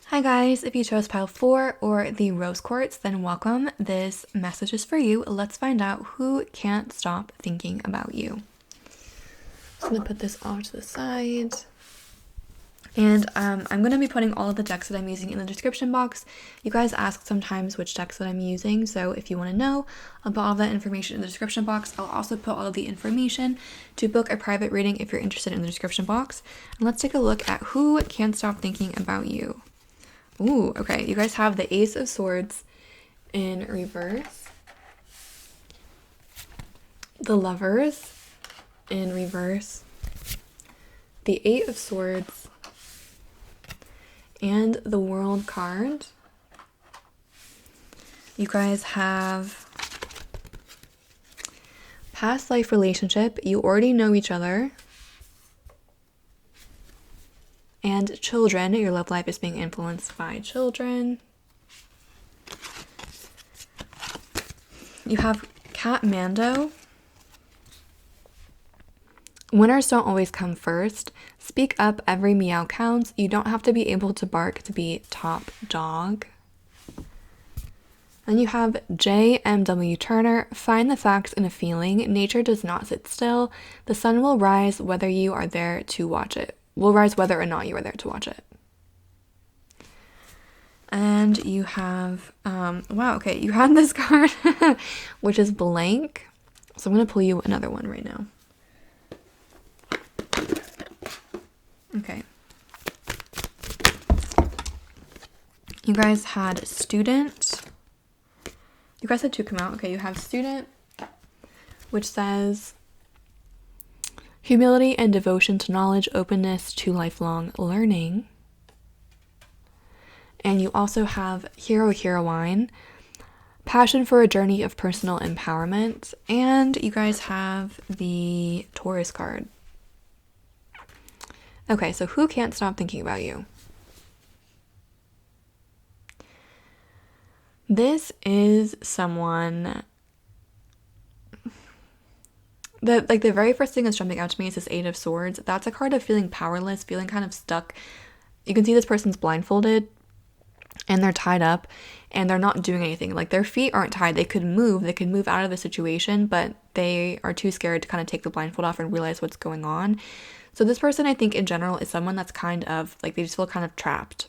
Hi guys, if you chose pile 4 or the rose quartz, then welcome. This message is for you. Let's find out who can't stop thinking about you. So I'm going to put this off to the side. And I'm going to be putting all of the decks that I'm using in the description box. You guys ask sometimes which decks that I'm using, so if you want to know about all that information in the description box, I'll also put all of the information to book a private reading if you're interested in the description box. And let's take a look at who can't stop thinking about you. Ooh, okay. You guys have the Ace of Swords in reverse, the Lovers in reverse, the 8 of Swords, and the World card. You guys have past life relationship. You already know each other. And children, your love life is being influenced by children. You have Catmando. Winners don't always come first. Speak up, every meow counts. You don't have to be able to bark to be top dog. Then you have JMW Turner. Find the facts in a feeling. Nature does not sit still. The sun will rise whether you are there to watch it. Will rise whether or not you are there to watch it. And you have, wow, okay, you had this card, which is blank. So I'm going to pull you another one right now. Okay. You guys had student. You guys had 2 come out. Okay, you have student, which says humility and devotion to knowledge, openness to lifelong learning. And you also have hero, heroine, passion for a journey of personal empowerment. And you guys have the Taurus card. Okay, so who can't stop thinking about you? This is someone that, like, the very first thing that's jumping out to me is this 8 of Swords. That's a card of feeling powerless, feeling kind of stuck. You can see this person's blindfolded and they're tied up and they're not doing anything. Like, their feet aren't tied. They could move out of the situation, but they are too scared to kind of take the blindfold off and realize what's going on. So this person, I think in general, is someone that's kind of like, they just feel kind of trapped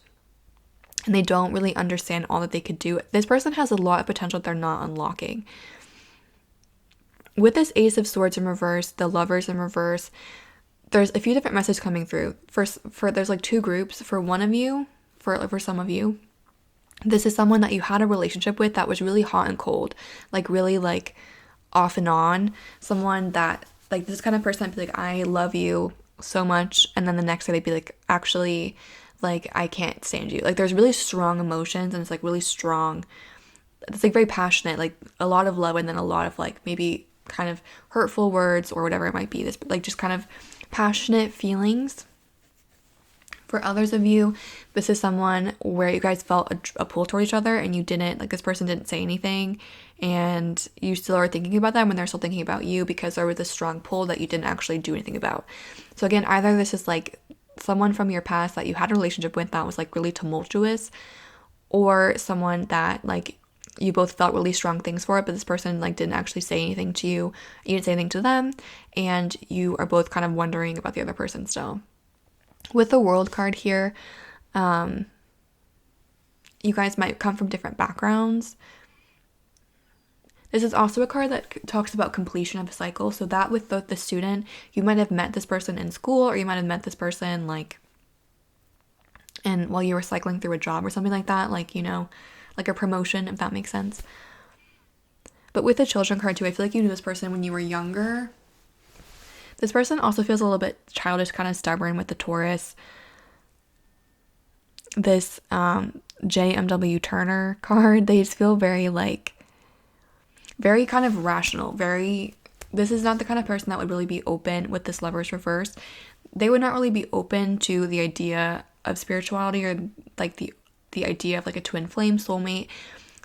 and they don't really understand all that they could do. This person has a lot of potential that they're not unlocking. With this Ace of Swords in reverse, the Lovers in reverse, there's a few different messages coming through. For there's like 2 groups. For one of you, for some of you, this is someone that you had a relationship with that was really hot and cold, like really like off and on. Someone that, like, this kind of person that'd be like, I love you so much, and then the next day they'd be like, actually, like, I can't stand you. Like, there's really strong emotions and it's like really strong. It's like very passionate, like a lot of love and then a lot of like maybe kind of hurtful words or whatever it might be. This, like, just kind of passionate feelings. For others of you, this is someone where you guys felt a pull toward each other and you didn't, like, this person didn't say anything and you still are thinking about them when they're still thinking about you because there was a strong pull that you didn't actually do anything about. So again, either this is like someone from your past that you had a relationship with that was like really tumultuous, or someone that like you both felt really strong things for it, but this person like didn't actually say anything to you, you didn't say anything to them, and you are both kind of wondering about the other person still. With the World card here, you guys might come from different backgrounds. This is also a card that talks about completion of a cycle. So that with the student, you might have met this person in school, or you might have met this person like and while you were cycling through a job or something like that, like, you know, like a promotion, if that makes sense. But with the Children card too, I feel like you knew this person when you were younger. This person also feels a little bit childish, kind of stubborn with the Taurus. This JMW Turner card, they just feel very like, very kind of rational, this is not the kind of person that would really be open with this Lovers reverse. They would not really be open to the idea of spirituality, or like the idea of like a twin flame soulmate,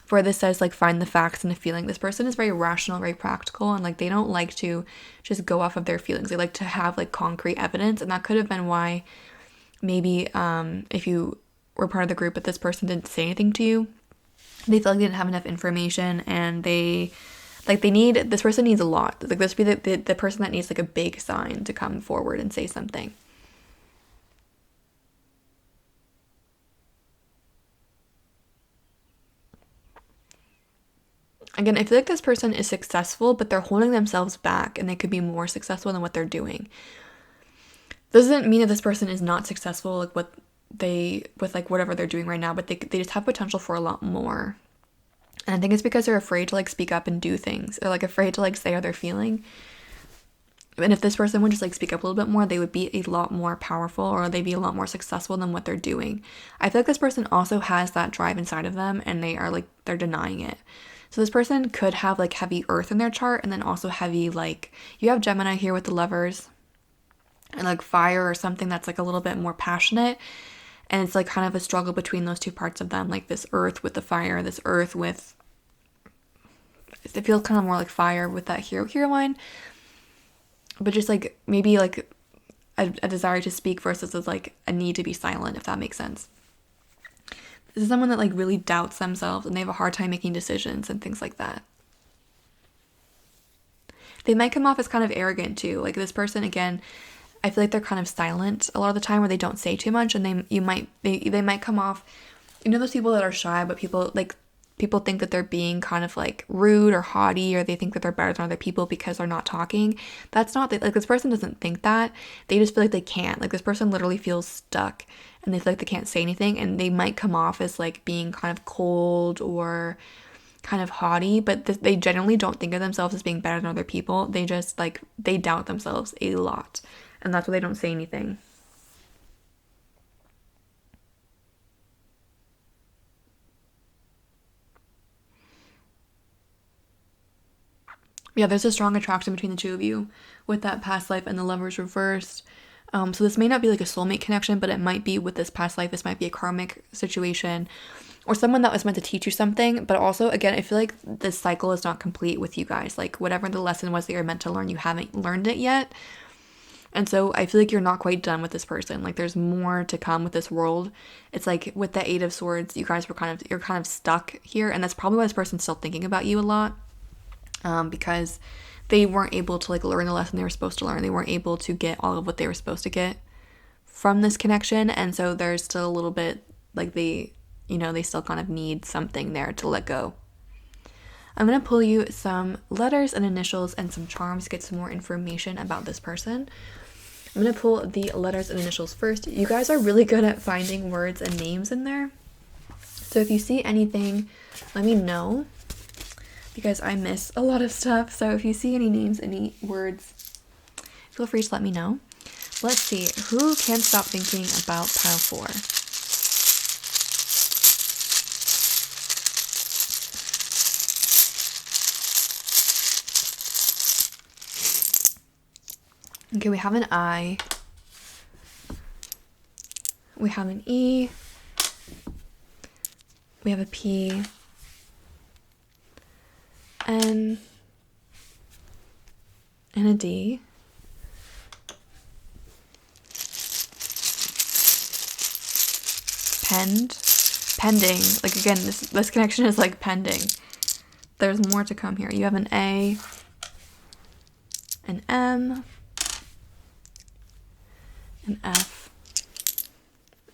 where this says like find the facts and the feeling. This person is very rational, very practical, and like they don't like to just go off of their feelings. They like to have like concrete evidence, and that could have been why maybe if you were part of the group but this person didn't say anything to you, they feel like they didn't have enough information, and this person needs a lot. Like this would be the person that needs like a big sign to come forward and say something. Again, I feel like this person is successful, but they're holding themselves back, and they could be more successful than what they're doing. Doesn't mean that this person is not successful, like with like whatever they're doing right now, but they just have potential for a lot more. And I think it's because they're afraid to like speak up and do things. They're like afraid to like say how they're feeling. And if this person would just like speak up a little bit more, they would be a lot more powerful, or they'd be a lot more successful than what they're doing. I feel like this person also has that drive inside of them, and they're denying it. So this person could have like heavy earth in their chart, and then also heavy, like, you have Gemini here with the Lovers, and like fire or something that's like a little bit more passionate. And it's like kind of a struggle between those two parts of them, like this earth with the fire, this earth with, it feels kind of more like fire with that hero line, but just like maybe like a desire to speak versus like a need to be silent, if that makes sense. This is someone that like really doubts themselves, and they have a hard time making decisions and things like that. They might come off as kind of arrogant too. Like this person, again, I feel like they're kind of silent a lot of the time, where they don't say too much, and they might come off, you know, those people that are shy, but people think that they're being kind of like rude or haughty, or they think that they're better than other people because they're not talking. That's not, like, this person doesn't think that. They just feel like they can't. Like this person literally feels stuck, and they feel like they can't say anything, and they might come off as like being kind of cold or kind of haughty, but they generally don't think of themselves as being better than other people. They just like, they doubt themselves a lot, and that's why they don't say anything. Yeah, there's a strong attraction between the two of you with that past life and the Lovers reversed. So this may not be like a soulmate connection, but it might be with this past life. This might be a karmic situation, or someone that was meant to teach you something. But also, again, I feel like this cycle is not complete with you guys. Like whatever the lesson was that you're meant to learn, you haven't learned it yet. And so I feel like you're not quite done with this person. Like there's more to come with this world. It's like with the Eight of Swords, you're kind of stuck here, and that's probably why this person's still thinking about you a lot. Because they weren't able to like learn the lesson they were supposed to learn. They weren't able to get all of what they were supposed to get from this connection, and so there's still a little bit like they still kind of need something there to let go. I'm going to pull you some letters and initials and some charms to get some more information about this person. I'm going to pull the letters and initials first. You guys are really good at finding words and names in there, so if you see anything, let me know, because I miss a lot of stuff. So if you see any names, any words, feel free to let me know. Let's see, who can't stop thinking about pile 4? Okay, we have an I, we have an E, we have a P, N, and a D. pending. Like, again, this connection is like pending. There's more to come here. You have an A, an M, an F,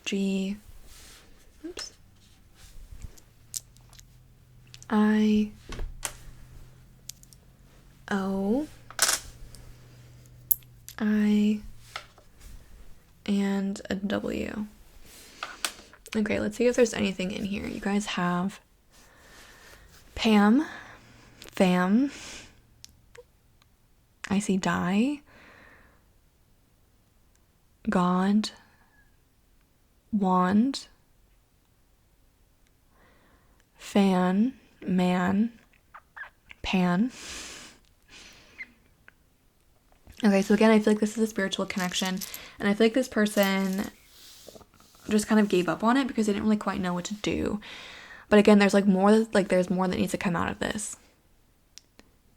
G, oops, I, O, I, and a W. Okay, let's see if there's anything in here. You guys have Pam, Fam, I see Die, God, Wand, Fan, Man, Pan. Okay, so again, I feel like this is a spiritual connection, and I feel like this person just kind of gave up on it because they didn't really quite know what to do. But again, there's there's more that needs to come out of this.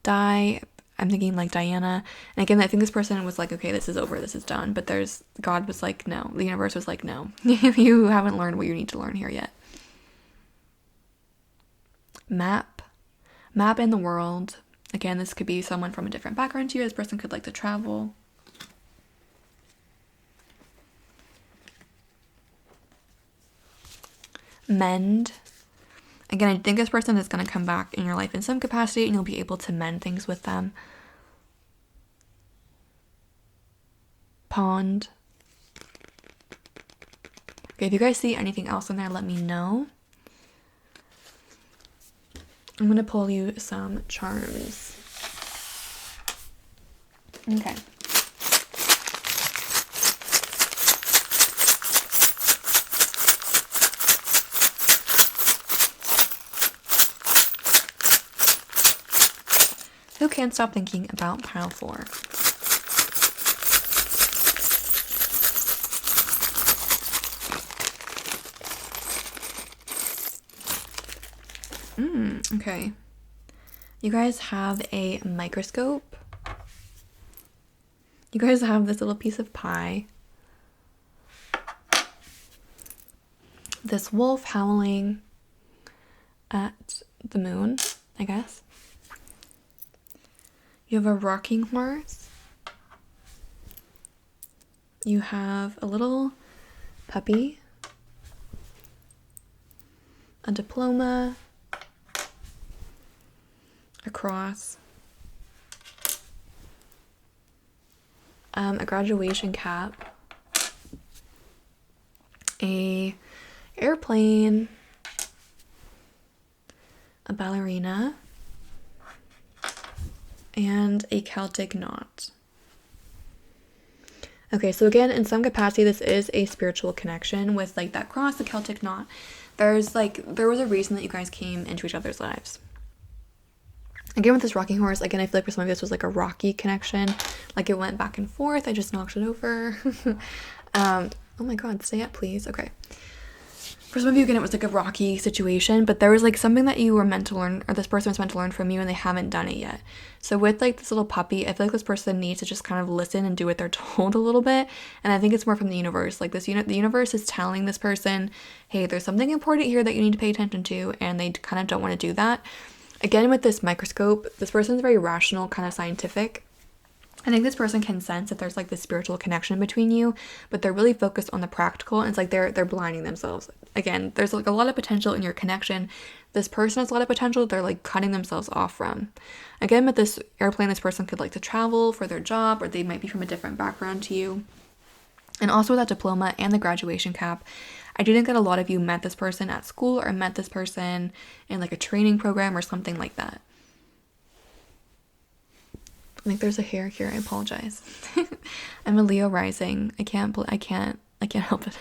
Die, I'm thinking like Diana. And again, I think this person was like, okay, this is over, this is done. But God was like, no. The universe was like, no. You haven't learned what you need to learn here yet. Map in the world. Again, this could be someone from a different background to you. This person could like to travel. Mend. Again, I think this person is going to come back in your life in some capacity and you'll be able to mend things with them. Pond. Okay, if you guys see anything else in there, let me know. I'm going to pull you some charms. Okay. Who can't stop thinking about pile 4? Okay. You guys have a microscope. You guys have this little piece of pie. This wolf howling at the moon, I guess. You have a rocking horse. You have a little puppy. A diploma. A cross. A graduation cap. A airplane. A ballerina. And a Celtic knot. Okay, so again, in some capacity, this is a spiritual connection with like that cross, the Celtic knot. There was a reason that you guys came into each other's lives. Again, with this rocking horse, again, I feel like for some of you, this was like a rocky connection. Like it went back and forth. I just knocked it over. Oh my God, stay up, please. Okay. For some of you, again, it was like a rocky situation, but there was like something that you were meant to learn, or this person was meant to learn from you, and they haven't done it yet. So with like this little puppy, I feel like this person needs to just kind of listen and do what they're told a little bit. And I think it's more from the universe. Like the universe is telling this person, hey, there's something important here that you need to pay attention to, and they kind of don't want to do that. Again, with this microscope, this person's very rational, kind of scientific. I think this person can sense that there's like this spiritual connection between you, but they're really focused on the practical, and it's like they're blinding themselves. Again, there's like a lot of potential in your connection. This person has a lot of potential they're like cutting themselves off from. Again, with this airplane, this person could like to travel for their job, or they might be from a different background to you. And also with that diploma and the graduation cap, I do think that a lot of you met this person at school or met this person in like a training program or something like that. I think there's a hair here. I apologize. I'm a Leo rising. I can't help it.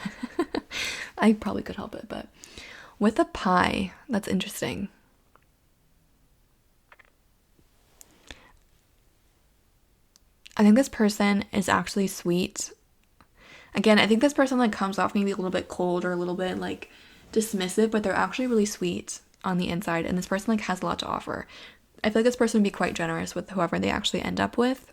I probably could help it, but with a pie, that's interesting. I think this person is actually sweet. Again, I think this person like comes off maybe a little bit cold or a little bit like dismissive, but they're actually really sweet on the inside, and this person like has a lot to offer. I feel like this person would be quite generous with whoever they actually end up with.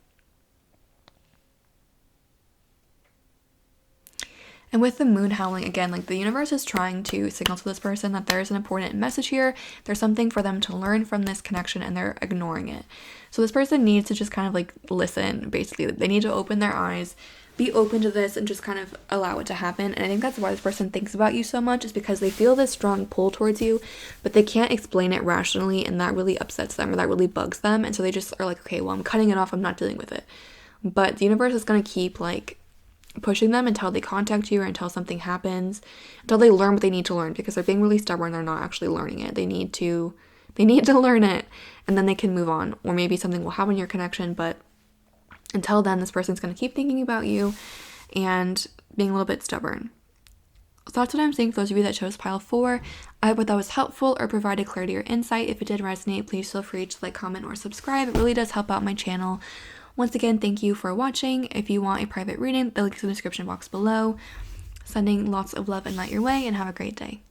And with the moon howling, again, like the universe is trying to signal to this person that there's an important message here. There's something for them to learn from this connection and they're ignoring it. So this person needs to just kind of like listen, basically. They need to open their eyes, be open to this, and just kind of allow it to happen. And I think that's why this person thinks about you so much, is because they feel this strong pull towards you, but they can't explain it rationally, and that really upsets them or that really bugs them. And so they just are like, okay, well, I'm cutting it off. I'm not dealing with it. But the universe is going to keep like pushing them until they contact you or until something happens, until they learn what they need to learn, because they're being really stubborn. They're not actually learning it. They need to learn it, and then they can move on, or maybe something will happen in your connection. But until then, this person's going to keep thinking about you and being a little bit stubborn. So that's what I'm saying for those of you that chose pile 4. I hope that was helpful or provided clarity or insight. If it did resonate, please feel free to like, comment, or subscribe. It really does help out my channel. Once again, thank you for watching. If you want a private reading, the link is in the description box below. Sending lots of love and light your way, and have a great day.